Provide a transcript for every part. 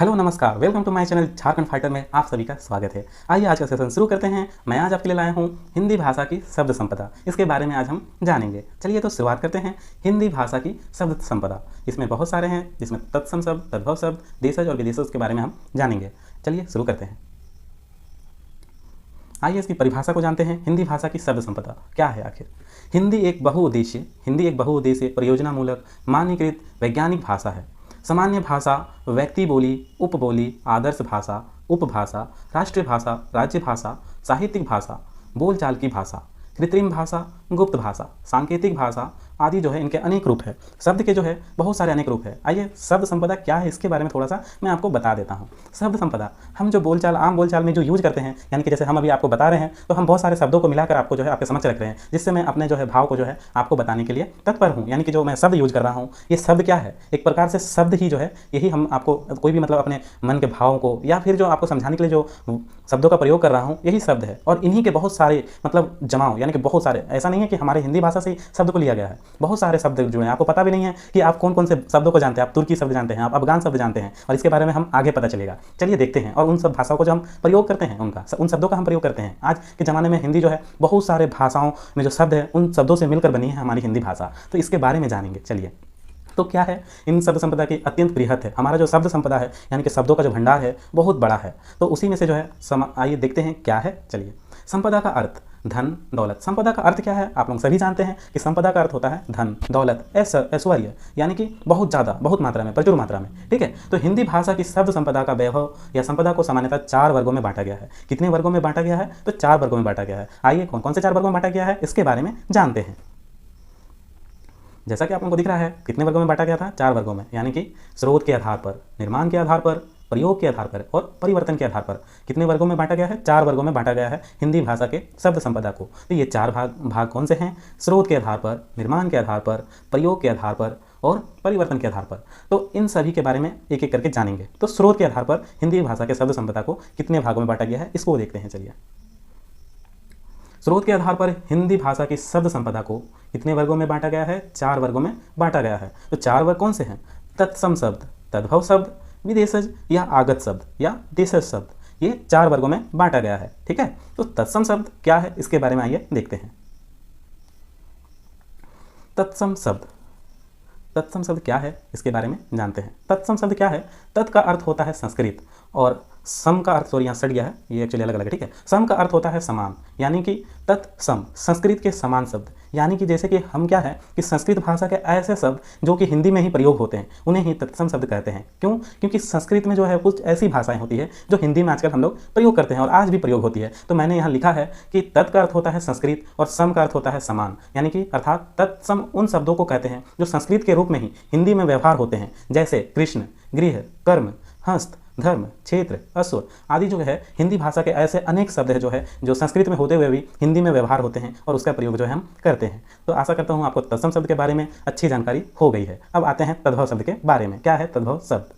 Hello नमस्कार, welcome to my channel Jharkhand fighter में आप सभी का स्वागत है। आइए आज का सेशन शुरू करते हैं। मैं आज आपके लिए लाया हूँ हिंदी भाषा की शब्द संपदा। इसके बारे में आज हम जानेंगे। चलिए तो शुरुआत करते हैं हिंदी भाषा की शब्द संपदा। इसमें बहुत सारे हैं, जिसमें तत्सम शब्द, तद्भव शब्द, देशज और विदेशज के बारे में हम जानेंगे। चलिए शुरू करते हैं। आइए इसकी परिभाषा को जानते हैं। हिंदी भाषा की शब्द संपदा क्या है आखिर? हिंदी एक बहुउद्देशीय परियोजनामूलक मानकीकृत वैज्ञानिक भाषा है। सामान्य भाषा, व्यक्ति बोली, उपबोली, आदर्श भाषा, उपभाषा, राष्ट्रीय भाषा, राज्य भाषा, साहित्यिक भाषा, बोलचाल की भाषा, कृत्रिम भाषा, गुप्त भाषा, सांकेतिक भाषा आदि जो है इनके अनेक रूप है। शब्द के जो है बहुत सारे अनेक रूप है। आइए शब्द संपदा क्या है इसके बारे में थोड़ा सा मैं आपको बता देता हूँ। शब्द संपदा हम जो आम बोलचाल में जो यूज करते हैं, यानी कि जैसे हम अभी आपको बता रहे हैं, तो हम बहुत सारे शब्दों को मिलाकर आपको जो है आपके समक्ष रख रहे हैं, जिससे मैं अपने जो है भाव को जो है आपको बताने के लिए तत्पर हूँ। यानी कि जो मैं शब्द यूज कर रहा हूँ, ये शब्द क्या है? एक प्रकार से शब्द ही जो है यही हम आपको कोई भी मतलब अपने मन के भावों को या फिर जो आपको समझाने के लिए जो शब्दों का प्रयोग कर रहा हूँ, यही शब्द है। और इन्हीं के बहुत सारे मतलब जमाव, यानी कि बहुत सारे, ऐसा नहीं है कि हमारे हिंदी भाषा से ही शब्द को लिया गया है। बहुत सारे शब्द जुड़े हैं। आपको पता भी नहीं है कि आप कौन कौन से शब्दों को जानते हैं। आप तुर्की शब्द जानते हैं, आप अफगान शब्द जानते हैं, और इसके बारे में हम आगे पता चलेगा। चलिए देखते हैं। और उन सब भाषाओं को जो हम प्रयोग करते हैं, उन शब्दों का हम प्रयोग करते हैं। आज के ज़माने में हिंदी जो है बहुत सारे भाषाओं में जो शब्द है, उन शब्दों से मिलकर बनी है हमारी हिंदी भाषा। तो इसके बारे में जानेंगे। चलिए तो क्या है इन शब्द संपदा की अत्यंत बृहत है। हमारा जो शब्द संपदा है, यानी कि शब्दों का जो भंडार है, बहुत बड़ा है। तो उसी में से जो है आइए देखते हैं क्या है। चलिए, संपदा का अर्थ धन, दौलत। संपदा का अर्थ क्या है? आप लोग सभी जानते हैं कि संपदा का अर्थ होता है धन, दौलत, ऐश्वर्य, यानी कि बहुत ज़्यादा, बहुत मात्रा में, प्रचुर मात्रा में। ठीक है। तो हिंदी भाषा की शब्द संपदा का वैभव या संपदा को सामान्यतः 4 वर्गों में बांटा गया है। कितने वर्गों में बांटा गया है? तो 4 वर्गों में बांटा गया है। आइए कौन कौन से 4 वर्गों में बांटा गया है इसके बारे में जानते हैं। जैसा कि आप लोगों को दिख रहा है, कितने वर्गों में बांटा गया था? 4 वर्गों में, यानी कि स्रोत के आधार पर, निर्माण के आधार पर, प्रयोग के आधार पर और परिवर्तन के आधार पर। कितने वर्गों में बांटा गया है? 4 वर्गों में बांटा गया है हिंदी भाषा के शब्द संपदा को। तो ये 4 भाग कौन से हैं? स्रोत के आधार पर, निर्माण के आधार पर, प्रयोग के आधार पर और परिवर्तन के आधार पर। तो इन सभी के बारे में एक एक करके जानेंगे। तो स्रोत के आधार पर हिंदी भाषा के शब्द संपदा को कितने भागों में बांटा गया है, इसको देखते हैं। चलिए, स्रोत के आधार पर हिंदी भाषा की शब्द संपदा को कितने वर्गों में बांटा गया है? 4 वर्गों में बांटा गया है। तो 4 वर्ग कौन से हैं? तत्सम शब्द, तद्भव शब्द, विदेशज या आगत शब्द या देशज शब्द, ये 4 वर्गों में बांटा गया है। ठीक है। तो तत्सम शब्द क्या है इसके बारे में आइए देखते हैं। तत्सम शब्द क्या है इसके बारे में जानते हैं। तत्सम शब्द क्या है? तत् का अर्थ होता है संस्कृत और सम का अर्थ, सॉरी यहाँ सट गया है, ये एक्चुअली अलग अलग है। ठीक है। सम का अर्थ होता है समान, यानी कि तत्सम संस्कृत के समान शब्द। यानी कि जैसे कि हम क्या है कि संस्कृत भाषा के ऐसे शब्द जो कि हिंदी में ही प्रयोग होते हैं, उन्हें ही तत्सम शब्द कहते हैं। क्यों? क्योंकि संस्कृत में जो है कुछ ऐसी भाषाएं होती है जो हिंदी में आजकल हम लोग प्रयोग करते हैं और आज भी प्रयोग होती है। तो मैंने यहाँ लिखा है कि तत् का अर्थ होता है संस्कृत और सम का अर्थ होता है समान, यानी कि अर्थात तत्सम उन शब्दों को कहते हैं जो संस्कृत के रूप में ही हिंदी में व्यवहार होते हैं, जैसे कृष्ण, गृह, कर्म, हस्त, धर्म, क्षेत्र, अश्व आदि जो है हिंदी भाषा के ऐसे अनेक शब्द है जो संस्कृत में होते हुए भी हिंदी में व्यवहार होते हैं और उसका प्रयोग जो है हम करते हैं। तो आशा करता हूँ आपको तत्सम शब्द के बारे में अच्छी जानकारी हो गई है। अब आते हैं तद्भव शब्द के बारे में। क्या है तद्भव शब्द?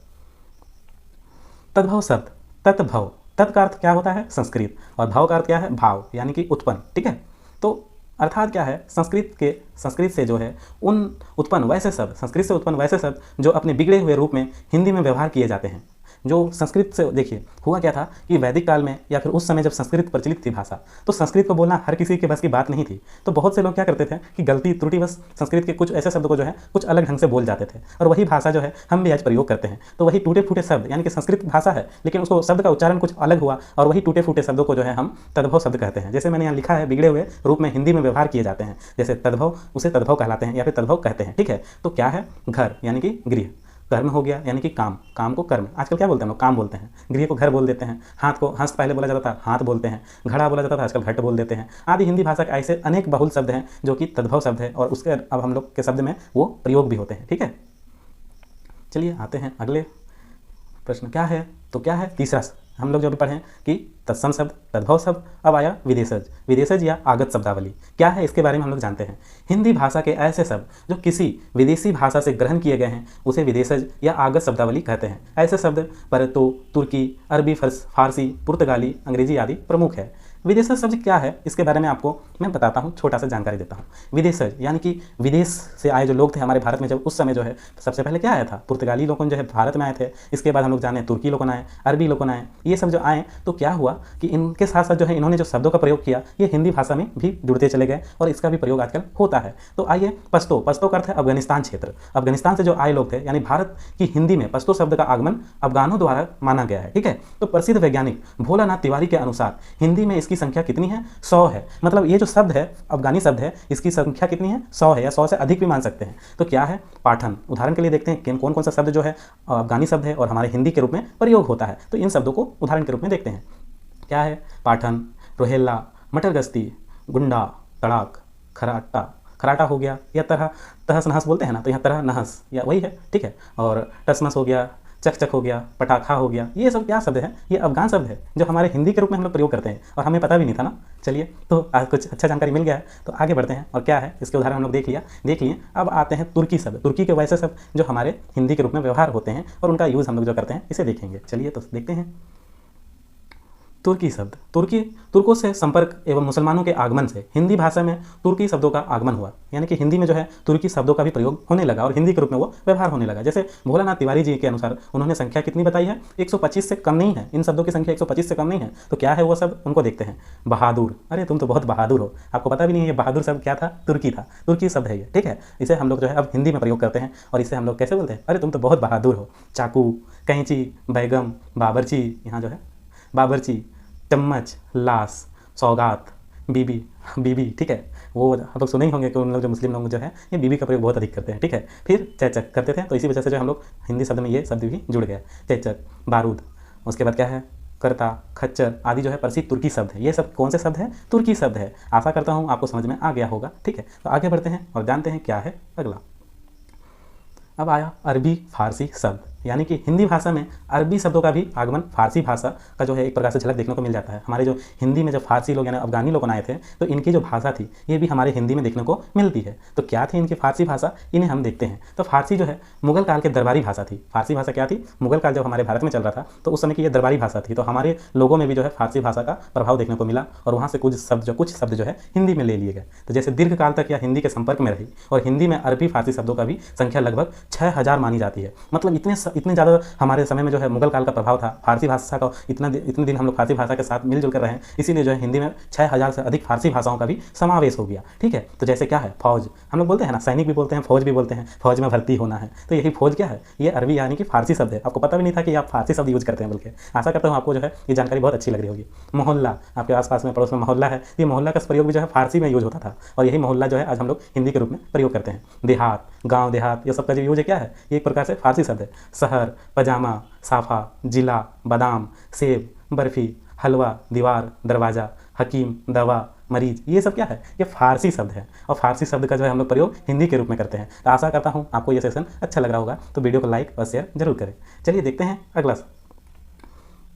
तद्भव शब्द, तत्भव, तत् का अर्थ क्या होता है? संस्कृत, और भव का अर्थ क्या है? भाव, यानी कि उत्पन्न। ठीक है। तो अर्थात क्या है? संस्कृत से जो है संस्कृत से उत्पन्न वैसे शब्द जो अपने बिगड़े हुए रूप में हिंदी में व्यवहार किए जाते हैं। जो संस्कृत से, देखिए हुआ क्या था कि वैदिक काल में या फिर उस समय जब संस्कृत प्रचलित थी भाषा, तो संस्कृत को बोलना हर किसी के बस की बात नहीं थी। तो बहुत से लोग क्या करते थे कि गलती त्रुटिवश संस्कृत के कुछ ऐसे शब्द को जो है कुछ अलग ढंग से बोल जाते थे, और वही भाषा जो है हम भी आज प्रयोग करते हैं। तो वही टूटे फूटे शब्द, यानी कि संस्कृत भाषा है लेकिन उसको शब्द का उच्चारण कुछ अलग हुआ, और वही टूटे फूटे शब्दों को जो है हम तद्भव शब्द कहते हैं। जैसे मैंने यहाँ लिखा है, बिगड़े हुए रूप में हिंदी में व्यवहार किए जाते हैं, जैसे तद्भव, उसे तद्भव कहलाते हैं या फिर तद्भव कहते हैं। ठीक है। तो क्या है? घर यानी कि गृह, कर्म हो गया यानी कि काम, काम को कर्म, आजकल क्या बोलते हैं लोग? काम बोलते हैं। गृह को घर बोल देते हैं। हाथ को हस्त पहले बोला जाता था, हाथ बोलते हैं। घड़ा बोला जाता था, आजकल घट बोल देते हैं। आदि हिंदी भाषा के ऐसे अनेक बहुल शब्द हैं जो कि तद्भव शब्द है, और उसके अब हम लोग के शब्द में वो प्रयोग भी होते हैं। ठीक है। चलिए आते हैं अगले प्रश्न। क्या है? तो क्या है तीसरा? हम लोग जो भी पढ़ें कि तत्सम शब्द, तद्भव शब्द, अब आया विदेशज या आगत शब्दावली। क्या है इसके बारे में हम लोग जानते हैं। हिंदी भाषा के ऐसे शब्द जो किसी विदेशी भाषा से ग्रहण किए गए हैं, उसे विदेशज या आगत शब्दावली कहते हैं। ऐसे शब्द परतो, तुर्की, अरबी, फारसी, पुर्तगाली, अंग्रेजी आदि प्रमुख है। विदेशज शब्द क्या है इसके बारे में आपको मैं बताता हूँ, छोटा सा जानकारी देता हूँ। विदेशज यानी कि विदेश से आए जो लोग थे हमारे भारत में, जब उस समय जो है सबसे पहले क्या आया था, पुर्तगाली लोगों जो है भारत में आए थे। इसके बाद हम लोग जाने तुर्की लोगों आए, अरबी लोगों आए, ये सब जो आए तो क्या हुआ कि इनके साथ साथ जो है इन्होंने जो शब्दों का प्रयोग किया ये हिंदी भाषा में भी जुड़ते चले गए और इसका भी प्रयोग आजकल होता है। तो आइए, पश्तो, पश्तो का अर्थ है अफगानिस्तान क्षेत्र। अफगानिस्तान से जो आए लोग थे यानी भारत की हिंदी में पश्तो शब्द का आगमन अफगानों द्वारा माना गया है। ठीक है, तो प्रसिद्ध वैज्ञानिक भोलानाथ तिवारी के अनुसार हिंदी में इसकी संख्या कितनी है, 100 है। मतलब ये जो शब्द है अफगानी शब्द है, इसकी संख्या कितनी है, 100 है, या 100 से अधिक भी मान सकते हैं। तो क्या है, पाठन। उदाहरण के लिए देखते हैं कि कौन कौन सा शब्द जो है अफगानी शब्द है और हमारे हिंदी के रूप में प्रयोग होता है। तो इन शब्दों को उदाहरण के रूप में देखते हैं। क्या है, पाठन, रोहेला, मटर गश्ती, गुंडा, तड़ाक, खराटा, खराटा हो गया, या तरह तहस नहस बोलते हैं ना, तो यहाँ तरह नहस या वही है। ठीक है, और टसमस हो गया, चक हो गया, पटाखा हो गया, ये सब क्या शब्द है, ये अफगान शब्द है जो हमारे हिंदी के रूप में हम लोग प्रयोग करते हैं और हमें पता भी नहीं था ना। चलिए, तो आज कुछ अच्छा जानकारी मिल गया है, तो आगे बढ़ते हैं। और क्या है, इसके उदाहरण हम लोग देख लिए। अब आते हैं तुर्की शब्द। तुर्की के वैसे शब्द जो हमारे हिंदी के रूप में व्यवहार होते हैं और उनका यूज़ हम लोग जो करते हैं इसे देखेंगे। चलिए तो देखते हैं। तुर्की शब्द। तुर्कों से संपर्क एवं मुसलमानों के आगमन से हिंदी भाषा में तुर्की शब्दों का आगमन हुआ, यानी कि हिंदी में जो है तुर्की शब्दों का भी प्रयोग होने लगा और हिंदी के रूप में वो व्यवहार होने लगा। जैसे भोलानाथ तिवारी जी के अनुसार उन्होंने संख्या कितनी बताई है, 125 से कम नहीं है। इन शब्दों की संख्या 125 से कम नहीं है। तो क्या है वो शब्द, उनको देखते हैं। बहादुर, अरे तुम तो बहुत बहादुर हो, आपको पता भी नहीं है ये बहादुर शब्द क्या था, तुर्की था, तुर्की शब्द है ये। ठीक है, इसे हम लोग जो है अब हिंदी में प्रयोग करते हैं और इसे हम लोग कैसे बोलते हैं, अरे तुम तो बहुत बहादुर हो। चाकू, कैंची, बैगम, बाबरची, यहाँ जो है बाबरची, चम्मच, लाश, सौगात, बीबी, बीबी। ठीक है, वो हम लोग सुने ही होंगे कि उन लोग जो मुस्लिम लोग जो है ये बीबी का प्रयोग बहुत अधिक करते हैं। ठीक है, फिर चैचक करते थे, तो इसी वजह से जो हम लोग हिंदी शब्द में ये शब्द भी जुड़ गया, चैचक, बारूद। उसके बाद क्या है, करता, खच्चर आदि जो है प्रसिद्ध तुर्की शब्द है। ये सब कौन से शब्द है, तुर्की शब्द है। आशा करता हूँ आपको समझ में आ गया होगा। ठीक है, तो आगे बढ़ते हैं और जानते हैं क्या है अगला। अब आया अरबी फारसी शब्द, यानी कि हिंदी भाषा में अरबी शब्दों का भी आगमन फारसी भाषा का जो है एक प्रकार से झलक देखने को मिल जाता है। हमारे जो हिंदी में जब फारसी लोग यानी अफगानी लोग आए थे तो इनकी जो भाषा थी ये भी हमारे हिंदी में देखने को मिलती है। तो क्या थी इनकी फारसी भाषा, इन्हें हम देखते हैं। तो फारसी जो है मुगल काल के दरबारी भाषा थी। फारसी भाषा क्या थी, मुगल काल जब हमारे भारत में चल रहा था तो उस समय की ये दरबारी भाषा थी। तो हमारे लोगों में भी जो है फारसी भाषा का प्रभाव देखने को मिला और वहाँ से कुछ शब्द जो है हिंदी में ले लिए गए। तो जैसे दीर्घ काल तक यह हिंदी के संपर्क में रही और हिंदी में अरबी फारसी शब्दों का भी संख्या लगभग 6000 मानी जाती है। मतलब इतने ज़्यादा हमारे समय में जो है मुगल काल का प्रभाव था फारसी भाषा का। इतने दिन हम लोग फारसी भाषा के साथ मिलजुल कर रहे हैं, इसीलिए जो है हिंदी में 6000 से अधिक फारसी भाषाओं का भी समावेश हो गया। ठीक है, तो जैसे क्या है, फौज, हम लोग बोलते हैं ना, सैनिक भी बोलते हैं, फौज भी बोलते हैं, फौज में भर्ती होना है। तो यही फौज क्या है, ये अरबी यानी कि फारसी शब्द है। आपको पता भी नहीं था कि आप फारसी शब्द यूज़ करते हैं, बल्कि आशा करता हूँ आपको जो है ये जानकारी बहुत अच्छी लग रही होगी। मोहल्ला, आपके आसपास में पड़ोस में मोहल्ला है, ये मोहल्ला का प्रयोग भी जो है फारसी में यूज होता था और यही मोहल्ला जो है आज हम लोग हिंदी के रूप में प्रयोग करते हैं। देहात, गाँव देहात, ये सब का जो यूज है क्या है, ये एक प्रकार से फारसी शब्द है। शहर, पजामा, साफा, जिला, बादाम, सेब, बर्फी, हलवा, दीवार, दरवाज़ा, हकीम, दवा, मरीज, ये सब क्या है, ये फारसी शब्द है और फारसी शब्द का जो है हम लोग प्रयोग हिंदी के रूप में करते हैं। तो आशा करता हूँ आपको ये सेशन अच्छा लग रहा होगा, तो वीडियो को लाइक और शेयर जरूर करें। चलिए देखते हैं अगला।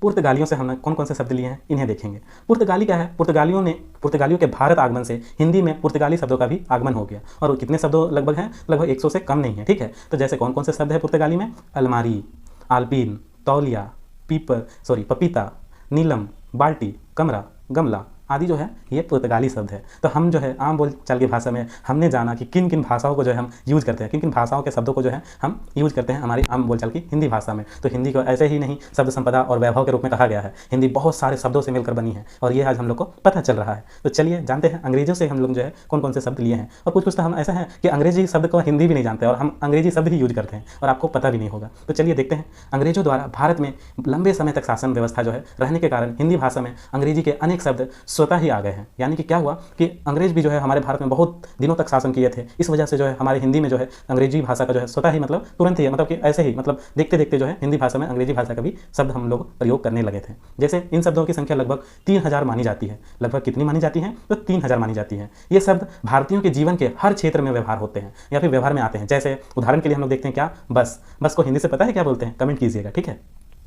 पुर्तगालियों से हमने कौन कौन से शब्द लिए हैं इन्हें देखेंगे। पुर्तगाली क्या है, पुर्तगालियों के भारत आगमन से हिंदी में पुर्तगाली शब्दों का भी आगमन हो गया और कितने शब्दों लगभग हैं, लगभग 100 से कम नहीं है। ठीक है, तो जैसे कौन कौन से शब्द है पुर्तगाली में, अलमारी, आलपीन, तौलिया, पपीता, नीलम, बाल्टी, कमरा, गमला आदि जो है ये पुर्तगाली शब्द है। तो हम जो है आम बोलचाल की भाषा में हमने जाना कि किन किन भाषाओं को जो है हम यूज़ करते हैं, किन किन भाषाओं के शब्दों को जो है हम यूज़ करते हैं हमारी आम बोलचाल की हिंदी भाषा में। तो हिंदी को ऐसे ही नहीं शब्द संपदा और वैभव के रूप में कहा गया है। हिंदी बहुत सारे शब्दों से मिलकर बनी है और ये आज हम लोग को पता चल रहा है। तो चलिए जानते हैं अंग्रेजियों से हम लोग जो है कौन कौन से शब्द लिए हैं। और कुछ तो हम ऐसा है कि अंग्रेजी शब्द को हिंदी भी नहीं जानते और हम अंग्रेजी शब्द ही यूज करते हैं और आपको पता भी नहीं होगा। तो चलिए देखते हैं। अंग्रेजों द्वारा भारत में लंबे समय तक शासन व्यवस्था जो है रहने के कारण हिंदी भाषा में अंग्रेजी के अनेक शब्द स्वतः ही आ गए हैं। यानी कि क्या हुआ कि अंग्रेज भी जो है हमारे भारत में बहुत दिनों तक शासन किए थे। इस वजह से जो है हमारे हिंदी में जो है अंग्रेजी भाषा का जो है स्वतः ही मतलब तुरंत ही मतलब कि ऐसे ही मतलब देखते देखते जो है हिंदी भाषा में अंग्रेजी भाषा का भी शब्द हम लोग प्रयोग करने लगे थे। जैसे इन शब्दों की संख्या लगभग 3000 मानी जाती है। लगभग कितनी मानी जाती है, तो 3000 मानी जाती है। ये शब्द भारतीयों के जीवन के हर क्षेत्र में व्यवहार होते हैं या फिर व्यवहार में आते हैं। जैसे उदाहरण के लिए हम लोग देखते हैं क्या, बस को हिंदी से पता है क्या बोलते हैं, कमेंट कीजिएगा। ठीक है,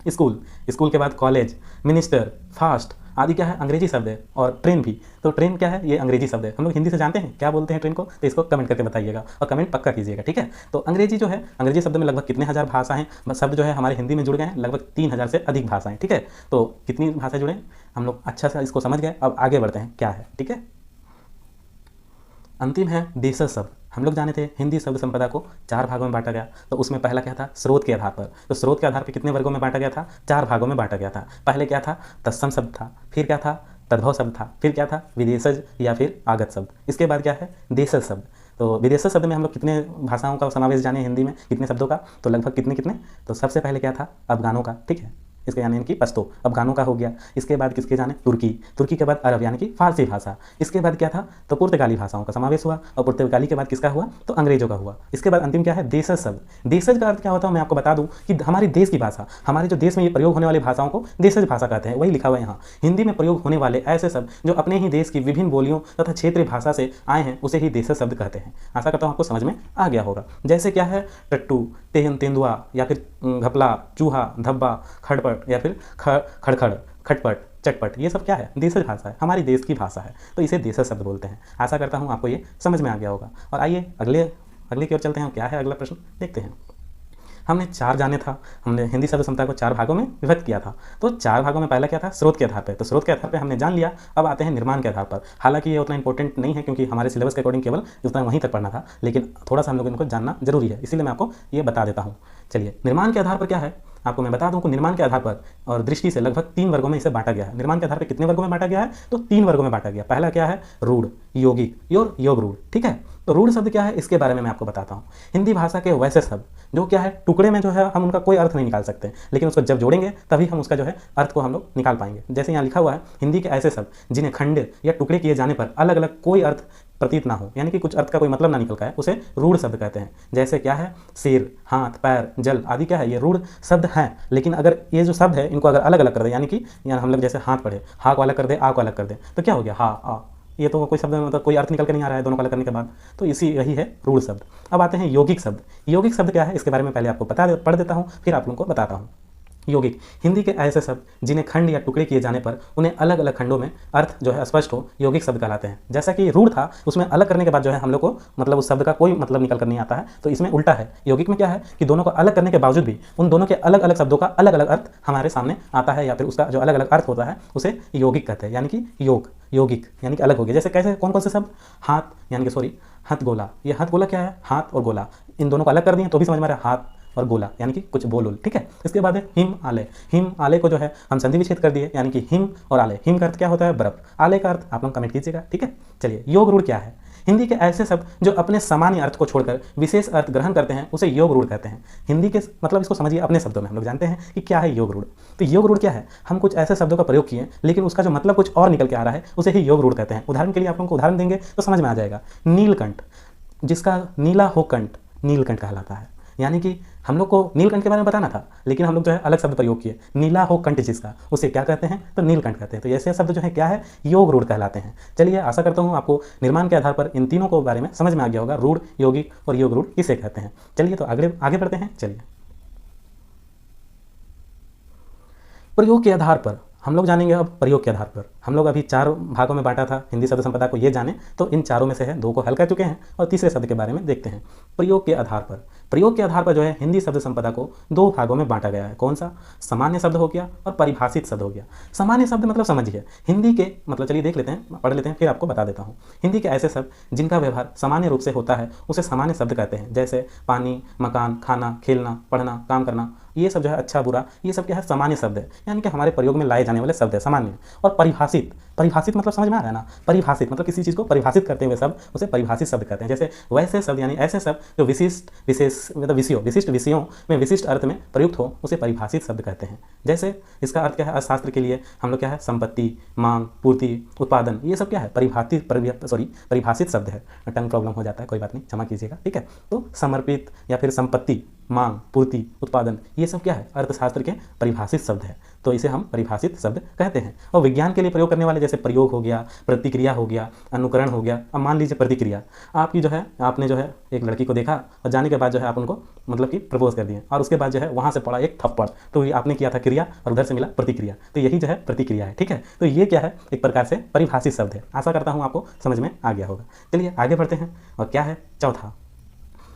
स्कूल के बाद कॉलेज, मिनिस्टर, फास्ट आदि क्या है अंग्रेजी शब्द है। और ट्रेन भी, तो ट्रेन क्या है, ये अंग्रेजी शब्द है। हम लोग हिंदी से जानते हैं क्या बोलते हैं ट्रेन को, तो इसको कमेंट करके बताइएगा और कमेंट पक्का कीजिएगा। ठीक है, तो अंग्रेजी जो है अंग्रेजी शब्द में लगभग कितने हजार भाषाएं शब्द जो है हमारे हिंदी में जुड़ गए हैं, लगभग 3000 से अधिक भाषाएं। ठीक है, तो कितनी भाषाएं जुड़े हम लोग अच्छा से इसको समझ गए। अब आगे बढ़ते हैं क्या है। ठीक है, अंतिम है देशज शब्द। हम लोग जाने थे हिंदी शब्द संपदा को 4 भागों में बांटा गया। तो उसमें पहला क्या था, स्रोत के आधार पर। तो स्रोत के आधार पर कितने वर्गों में बांटा गया था, 4 भागों में बांटा गया था। पहले क्या था, तत्सम शब्द था, फिर क्या था, तद्भव शब्द था, फिर क्या था, विदेशज या फिर आगत शब्द। इसके बाद क्या है, देशज शब्द। तो विदेशज शब्द में हम लोग कितने भाषाओं का समावेश जाने हिंदी में, कितने शब्दों का, तो लगभग कितने कितने। तो सबसे पहले क्या था, अफगानों का, ठीक है, इसके यानी इनकी पश्तो, अफगानों का हो गया। इसके बाद किसके जाने, तुर्की, तुर्की के बाद अरब यानी कि फारसी भाषा। इसके बाद क्या था, तो पुर्तगाली भाषाओं का समावेश हुआ, और पुर्तगाली के बाद किसका हुआ, तो अंग्रेजों का हुआ। इसके बाद अंतिम क्या है, देशज शब्द। देशज का अर्थ क्या होता है, मैं आपको बता दूं कि हमारे देश की भाषा, हमारे जो देश में ये प्रयोग होने वाली भाषाओं को देशज भाषा कहते हैं। वही लिखा हुआ है यहाँ, हिंदी में प्रयोग होने वाले ऐसे शब्द जो अपने ही देश की विभिन्न बोलियों तथा क्षेत्रीय भाषा से आए हैं, उसे ही देशज शब्द कहते हैं। आशा करता हूँ आपको समझ में आ गया होगा। जैसे क्या है, टट्टू, तेंदुआ या फिर घपला, चूहा, धब्बा, खड़पट या फिर खड़खड़, खटपट, चटपट, ये सब क्या है, देशज भाषा है, हमारी देश की भाषा है, तो इसे देशज शब्द बोलते हैं। आशा करता हूँ आपको ये समझ में आ गया होगा। और आइए अगले की ओर चलते हैं। क्या है अगला प्रश्न, देखते हैं। हमने 4 जाने था, हमने हिंदी शब्द संपदा को 4 भागों में विभक्त किया था। तो 4 भागों में पहला क्या था, स्रोत के आधार पर। तो स्रोत के आधार पर हमने जान लिया। अब आते हैं निर्माण के आधार पर। हालांकि ये उतना इंपॉर्टेंट नहीं है, क्योंकि हमारे सिलेबस के अकॉर्डिंग केवल उतना वहीं तक पढ़ना था, लेकिन थोड़ा सा हम लोग इनको जानना जरूरी है, इसीलिए मैं आपको ये बता देता हूँ। चलिए, निर्माण के आधार पर क्या है, आपको मैं बता दूं कि निर्माण के आधार पर और दृष्टि से लगभग 3 वर्गों में इसे बांटा गया है। निर्माण के आधार पर कितने वर्गों में बांटा गया है, तो 3 वर्गों में बांटा गया। पहला क्या है, रूढ़, यौगिक और योग रूढ़, ठीक है। तो रूढ़ शब्द क्या है, इसके बारे में मैं आपको बताता हूँ। हिंदी भाषा के वैसे शब्द जो क्या है, टुकड़े में जो है हम उनका कोई अर्थ नहीं निकाल सकते, लेकिन उसको जब जोड़ेंगे तभी हम उसका जो है अर्थ को हम लोग निकाल पाएंगे। जैसे यहाँ लिखा हुआ है, हिंदी के ऐसे शब्द जिन्हें खंड या टुकड़े किए जाने पर अलग अलग कोई अर्थ प्रतीत ना हो, यानी कि कुछ अर्थ का कोई मतलब ना निकल का है, उसे रूढ़ शब्द कहते हैं। जैसे क्या है, सिर, हाथ, पैर, जल आदि क्या है, ये रूढ़ शब्द हैं। लेकिन अगर ये जो शब्द है इनको अगर अलग अलग कर दे, यानी कि हम लोग जैसे हाथ पढ़े, हा को अलग कर दे, आ को अलग कर दे, तो क्या हो गया, हा आ, ये तो कोई शब्द मतलब कोई अर्थ निकल के नहीं आ रहा है दोनों को अलग करने के बाद। तो यही है रूढ़ शब्द। अब आते हैं यौगिक शब्द। यौगिक शब्द क्या है, इसके बारे में पहले आपको पढ़ देता हूँ, फिर आप लोगों को बताता हूँ। यौगिक हिंदी के ऐसे शब्द जिन्हें खंड या टुकड़े किए जाने पर उन्हें अलग अलग खंडों में अर्थ जो है स्पष्ट हो, यौगिक शब्द कहलाते हैं। जैसा कि रूढ़ था, उसमें अलग करने के बाद जो है हम लोग को मतलब उस शब्द का कोई मतलब निकल कर नहीं आता है, तो इसमें उल्टा है। यौगिक में क्या है कि दोनों को अलग करने के बावजूद भी उन दोनों के अलग अलग शब्दों का अलग अलग अर्थ हमारे सामने आता है, या फिर उसका जो अलग अलग अर्थ होता है उसे यौगिक कहते हैं, यानी कि यौगिक यानी कि अलग हो गया। जैसे कैसे, कौन कौन से शब्द, हाथ यानी कि हथगोला, ये हथगोला क्या है, हाथ और गोला, इन दोनों को अलग कर दिए तो भी समझ में आ रहा है, हाथ और गोला यानी कि कुछ बोल, ठीक है। इसके बाद है हिम आलय। हिम आलय को जो है हम संधि विच्छेद कर दिए, यानी कि हिम और आलय। हिम का अर्थ क्या होता है, बर्फ, आलय का अर्थ आप लोग कमेंट कीजिएगा, ठीक है। चलिए, योग रूढ़ क्या है, हिंदी के ऐसे शब्द जो अपने सामान्य अर्थ को छोड़कर विशेष अर्थ ग्रहण करते हैं उसे योग रूढ़ कहते हैं। हिंदी के मतलब इसको समझिए अपने शब्दों में, हम लोग जानते हैं कि क्या है योग रूढ़। तो योग रूढ़ क्या है, हम कुछ ऐसे शब्दों का प्रयोग किए लेकिन उसका जो मतलब कुछ और निकल के आ रहा है, उसे ही योग रूढ़ कहते हैं। उदाहरण के लिए आप लोगों को उदाहरण देंगे तो समझ में आ जाएगा। नीलकंठ, जिसका नीला हो कंठ, नीलकंठ कहलाता है। यानी कि हम लोग को नीलकंठ के बारे में बताना था, लेकिन हम लोग जो है अलग शब्द प्रयोग किए। नीला हो कंठ जिसका, उसे क्या कहते हैं, तो नीलकंठ कहते हैं। तो ऐसे शब्द जो है क्या है, योग रूढ़ कहलाते हैं। चलिए, आशा करता हूँ आपको निर्माण के आधार पर इन तीनों को बारे में समझ में आ गया होगा, रूढ़, यौगिक और योग रूढ़ किसे कहते हैं। चलिए, तो आगे बढ़ते हैं। चलिए, प्रयोग के आधार पर हम लोग जानेंगे। अब प्रयोग के आधार पर हम लोग अभी 4 भागों में बांटा था हिंदी शब्द संपदा को, ये जाने तो इन चारों में से है 2 को हल कर चुके हैं, और तीसरे शब्द के बारे में देखते हैं। प्रयोग के आधार पर, प्रयोग के आधार पर जो है हिंदी शब्द संपदा को 2 भागों में बांटा गया है। कौन सा, सामान्य शब्द हो गया और परिभाषित शब्द हो गया। सामान्य शब्द मतलब समझिए, हिंदी के मतलब, चलिए देख लेते हैं, पढ़ लेते हैं, फिर आपको बता देता हूँ। हिंदी के ऐसे शब्द जिनका व्यवहार सामान्य रूप से होता है उसे सामान्य शब्द कहते हैं। जैसे पानी, मकान, खाना, खेलना, पढ़ना, काम करना, ये सब जो है अच्छा बुरा, ये सब क्या है, सामान्य शब्द है, यानी कि हमारे प्रयोग में लाए जाने वाले शब्द है सामान्य। और परिभाषित मतलब समझ में आ रहा है ना, परिभाषित मतलब किसी चीज़ को परिभाषित करते हुए शब्द, उसे परिभाषित शब्द कहते हैं। जैसे वैसे शब्द यानी ऐसे शब्द जो विशिष्ट विषयों में विशिष्ट अर्थ में प्रयुक्त हो, उसे परिभाषित शब्द कहते हैं। जैसे इसका अर्थ क्या है, अर्थशास्त्र के लिए हम लोग क्या है, संपत्ति, मांग, पूर्ति, उत्पादन, ये सब क्या है, परिभाषित शब्द है। टंग प्रॉब्लम हो जाता है, कोई बात नहीं, क्षमा कीजिएगा, ठीक है। तो समर्पित या फिर संपत्ति, मांग, पूर्ति, उत्पादन, ये सब क्या है, अर्थशास्त्र के परिभाषित शब्द है, तो इसे हम परिभाषित शब्द कहते हैं। और विज्ञान के लिए प्रयोग करने वाले जैसे प्रयोग हो गया, प्रतिक्रिया हो गया, अनुकरण हो गया। अब मान लीजिए प्रतिक्रिया, आपकी जो है, आपने जो है एक लड़की को देखा और जाने के बाद जो है आप उनको मतलब कि प्रपोज कर दिए, और उसके बाद जो है वहाँ से पड़ा एक थप्पड़, तो ये आपने किया था क्रिया और उधर से मिला प्रतिक्रिया, तो यही जो है प्रतिक्रिया है, ठीक है। तो ये क्या है, एक प्रकार से परिभाषित शब्द है। आशा करता हूँ आपको समझ में आ गया होगा। चलिए आगे बढ़ते हैं। और क्या है, चौथा,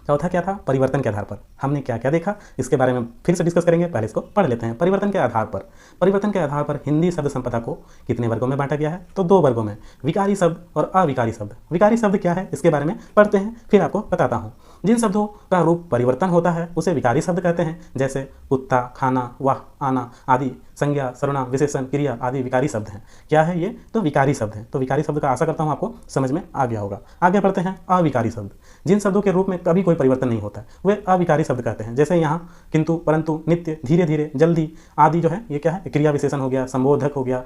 चौथा क्या था, परिवर्तन के आधार पर। हमने क्या क्या देखा इसके बारे में फिर से डिस्कस करेंगे, पहले इसको पढ़ लेते हैं। परिवर्तन के आधार पर, परिवर्तन के आधार पर हिंदी शब्द संपदा को कितने वर्गों में बांटा गया है, तो 2 वर्गों में, विकारी शब्द और अविकारी शब्द। विकारी शब्द क्या है इसके बारे में पढ़ते हैं, फिर आपको बताता हूँ। जिन शब्दों का रूप परिवर्तन होता है उसे विकारी शब्द कहते हैं, जैसे कुत्ता, खाना, वाह, आना आदि संज्ञा, सर्वनाम, विशेषण, क्रिया आदि विकारी शब्द हैं। क्या है ये, तो विकारी शब्द हैं। तो विकारी शब्द का आशा करता हूँ आपको समझ में आ गया होगा। आगे बढ़ते हैं, अविकारी शब्द। जिन शब्दों के रूप में कभी कोई परिवर्तन नहीं होता है वे अविकारी शब्द कहते हैं, जैसे यहाँ किंतु, परंतु, नित्य, धीरे धीरे, जल्दी आदि जो है ये क्या है, क्रिया विशेषण हो गया, संबोधक हो गया,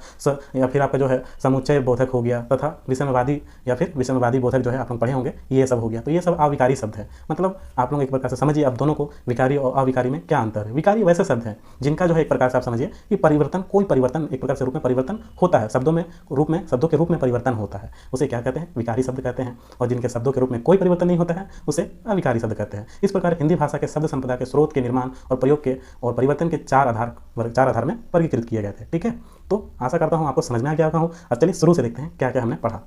या फिर आपका जो है समुच्चय बोधक हो गया, तथा विषमवादी या फिर विषमवादी बोधक जो है आप लोग पढ़े होंगे, ये सब हो गया। तो ये सब अविकारी शब्द है। मतलब आप लोग एक प्रकार से समझिए अब दोनों को, विकारी और अविकारी में क्या अंतर है। विकारी वैसे शब्द हैं जिनका जो है एक प्रकार से आप समझिए कि परिवर्तन, कोई परिवर्तन एक प्रकार से रूप में परिवर्तन होता है, शब्दों के रूप में परिवर्तन होता है, उसे क्या कहते हैं, विकारी शब्द कहते हैं। और जिनके शब्दों के रूप में कोई परिवर्तन नहीं होता है उसे अविकारी शब्द कहते हैं। इस प्रकार हिंदी भाषा के शब्द संपदा के स्रोत के निर्माण और प्रयोग के और परिवर्तन के चार आधार में वर्गीकृत किए गए थे। ठीक है, तो आशा करता हूँ आपको समझ में आ गया हूँ। अब चलिए शुरू से देखते हैं क्या क्या हमने पढ़ा।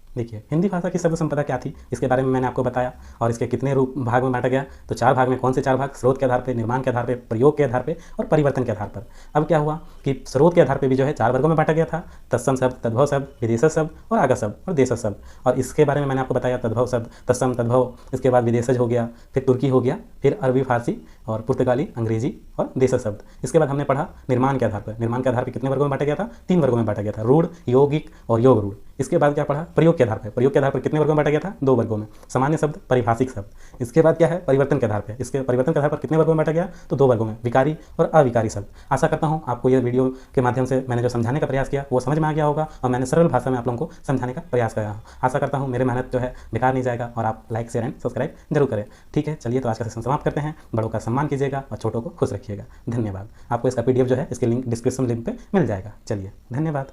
देखिए, हिंदी भाषा की शब्द संपदा क्या थी इसके बारे में मैंने आपको बताया, और इसके कितने रूप भाग में बांटा गया, तो 4 भाग में। कौन से 4 भाग, स्रोत के आधार पर, निर्माण के आधार पर, प्रयोग के आधार पर और परिवर्तन के आधार पर। अब क्या हुआ कि स्रोत के आधार पर भी जो है 4 वर्गों में बांटा गया था, तत्सम शब्द, तद्भव शब्द, विदेशज शब्द और आगम शब्द और देशज शब्द। और इसके बारे में मैंने आपको बताया, तद्भव शब्द, तत्सम, तद्भव, इसके बाद विदेशज हो गया, फिर तुर्की हो गया, फिर अरबी, फारसी और पुर्तगाली, अंग्रेजी और देशज शब्द। इसके बाद हमने पढ़ा निर्माण के आधार पर। निर्माण के आधार पर कितने वर्गों में बांटा गया था, 3 वर्गों में बांटा गया था, रूढ़, यौगिक और योग रूढ़। इसके बाद क्या पढ़ा, प्रयोग के आधार पर। प्रयोग के आधार पर कितने वर्गों में बांटा गया था, 2 वर्गों में, सामान्य शब्द, परिभाषिक शब्द। इसके बाद क्या है, परिवर्तन के आधार पर। इसके परिवर्तन के आधार पर कितने वर्गों में बांटा गया, तो 2 वर्गों में, विकारी और अविकारी शब्द। आशा करता हूँ आपको यह वीडियो के माध्यम से मैंने जो समझाने का प्रयास किया वो समझ में आ गया होगा, और मैंने सरल भाषा में आप लोगों को समझाने का प्रयास किया हूँ। आशा करता हूँ मेरी मेहनत जो है बेकार नहीं जाएगा और आप लाइक, शेयर एंड सब्सक्राइब जरूर करें। ठीक है, चलिए तो आज का सेशन समाप्त करते हैं। बड़ों का सम्मान कीजिएगा और छोटों को खुश रखिएगा। धन्यवाद। आपको इसका PDF जो है इसके लिंक डिस्क्रिप्शन लिंक पे मिल जाएगा। चलिए, धन्यवाद।